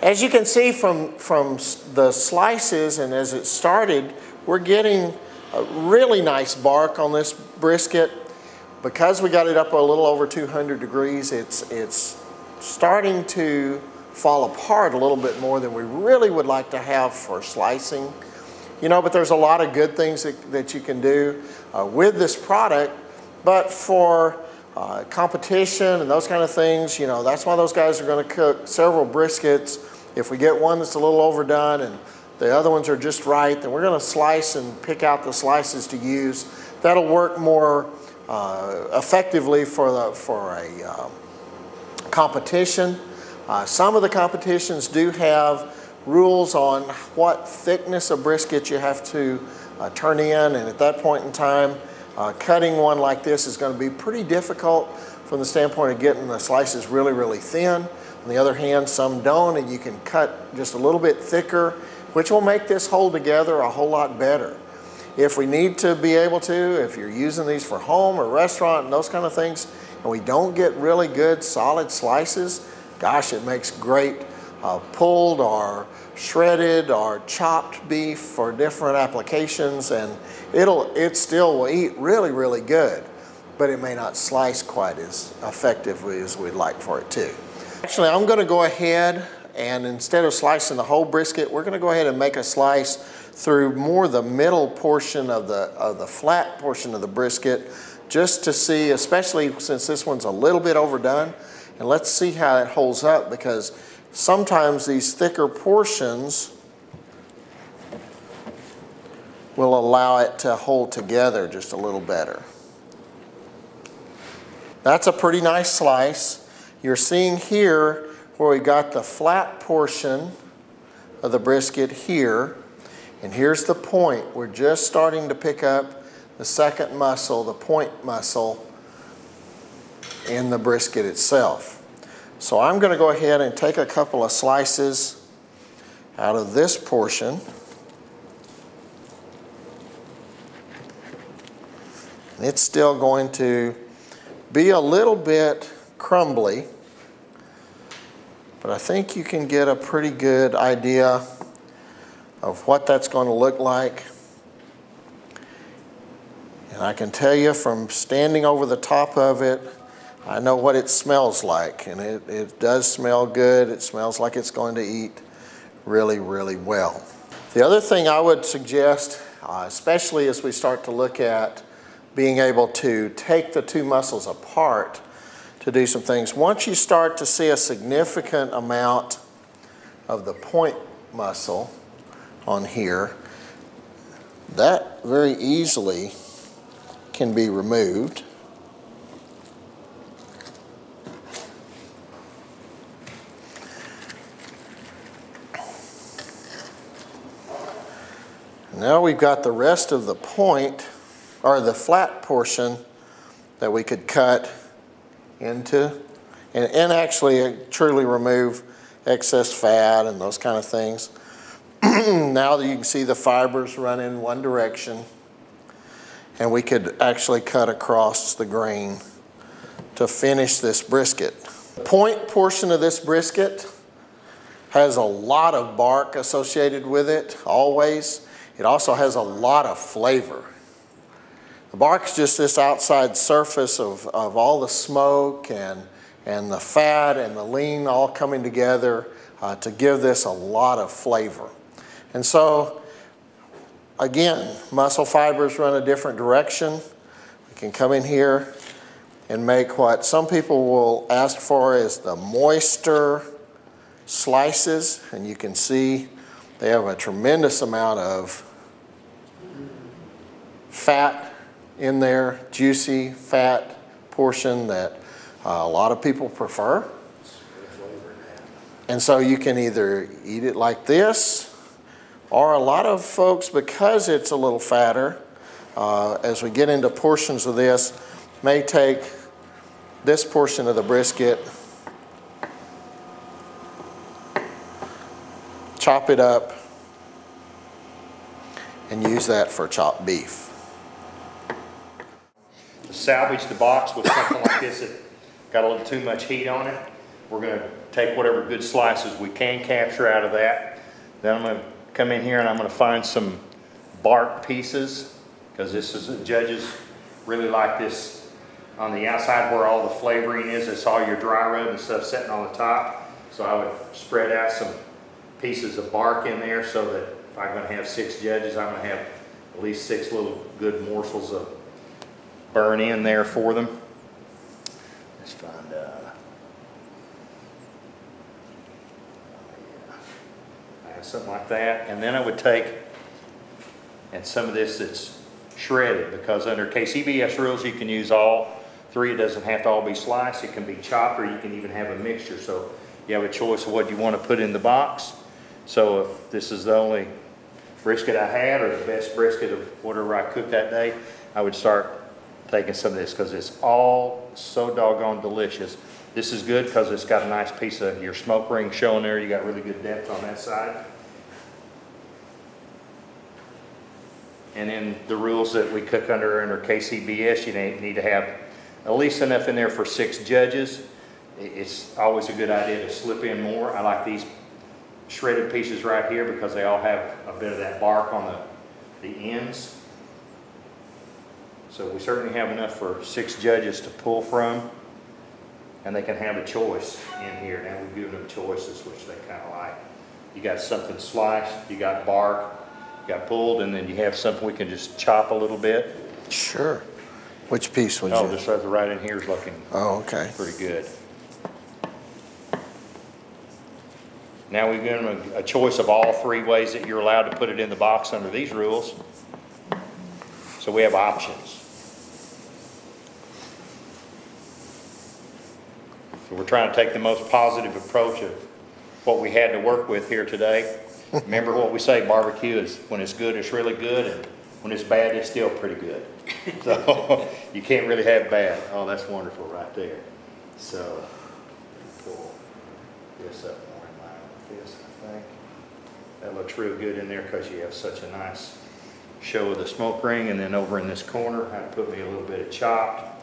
As you can see from the slices and as it started, we're getting a really nice bark on this brisket. Because we got it up a little over 200 degrees, it's starting to fall apart a little bit more than we really would like to have for slicing. You know, but there's a lot of good things that you can do with this product, but for competition and those kind of things, you know, that's why those guys are going to cook several briskets. If we get one that's a little overdone and the other ones are just right, then we're going to slice and pick out the slices to use. That'll work more effectively for a competition. Some of the competitions do have rules on what thickness of brisket you have to turn in, and at that point in time, cutting one like this is going to be pretty difficult from the standpoint of getting the slices really, really thin. On the other hand, some don't, and you can cut just a little bit thicker, which will make this hold together a whole lot better. If we need to be able to, if you're using these for home or restaurant and those kind of things, and we don't get really good solid slices, gosh, it makes great pulled or shredded or chopped beef for different applications, and it still will eat really, really good, but it may not slice quite as effectively as we'd like for it to. Actually, I'm going to go ahead and instead of slicing the whole brisket, we're going to go ahead and make a slice through more the middle portion of the flat portion of the brisket, just to see, especially since this one's a little bit overdone, and let's see how it holds up, because sometimes these thicker portions will allow it to hold together just a little better. That's a pretty nice slice. You're seeing here where we got the flat portion of the brisket here, and here's the point. We're just starting to pick up the second muscle, the point muscle in the brisket itself. So I'm going to go ahead and take a couple of slices out of this portion. It's still going to be a little bit crumbly, but I think you can get a pretty good idea of what that's going to look like. And I can tell you from standing over the top of it, I know what it smells like, and it does smell good. It smells like it's going to eat really, really well. The other thing I would suggest, especially as we start to look at being able to take the two muscles apart to do some things, once you start to see a significant amount of the point muscle on here, that very easily can be removed. Now we've got the rest of the point, or the flat portion, that we could cut into and actually truly remove excess fat and those kind of things. Now that you can see the fibers run in one direction, and we could actually cut across the grain to finish this brisket. The point portion of this brisket has a lot of bark associated with it, always. It also has a lot of flavor. The bark's just this outside surface of all the smoke and the fat and the lean all coming together to give this a lot of flavor. And so, again, muscle fibers run a different direction. We can come in here and make what some people will ask for is the moister slices, and you can see they have a tremendous amount of fat in there, juicy fat portion that a lot of people prefer. And so you can either eat it like this, or a lot of folks, because it's a little fatter, as we get into portions of this, may take this portion of the brisket, chop it up, and use that for chopped beef. To salvage the box with something like this that got a little too much heat on it, we're going to take whatever good slices we can capture out of that. Then I'm going to come in here and I'm going to find some bark pieces, because this is, judges really like this on the outside where all the flavoring is. It's all your dry rub and stuff sitting on the top. So I would spread out some pieces of bark in there, so that if I'm going to have 6 judges, I'm going to have at least 6 little good morsels of burn in there for them. Let's find something like that. And then I would take, and some of this that's shredded, because under KCBS rules you can use all 3. It doesn't have to all be sliced. It can be chopped, or you can even have a mixture. So you have a choice of what you want to put in the box. So if this is the only brisket I had, or the best brisket of whatever I cooked that day, I would start taking some of this, because it's all so doggone delicious. This is good because it's got a nice piece of your smoke ring showing there. You got really good depth on that side. And then the rules that we cook under KCBS, you need to have at least enough in there for 6 judges. It's always a good idea to slip in more. I like these shredded pieces right here because they all have a bit of that bark on the ends. So we certainly have enough for 6 judges to pull from, and they can have a choice in here. Now we've given them choices which they kind of like. You got something sliced, you got bark, you got pulled, and then you have something we can just chop a little bit. Sure. Which piece would you? Oh, this right in here is looking pretty good. Now we've given them a choice of all 3 ways that you're allowed to put it in the box under these rules. So we have options. So we're trying to take the most positive approach of what we had to work with here today. Remember what we say, barbecue is when it's good, it's really good, and when it's bad, it's still pretty good. So you can't really have bad. Oh, that's wonderful right there. So pull this up more in line with this, I think. That looks real good in there because you have such a nice show of the smoke ring. And then over in this corner, I put me a little bit of chopped.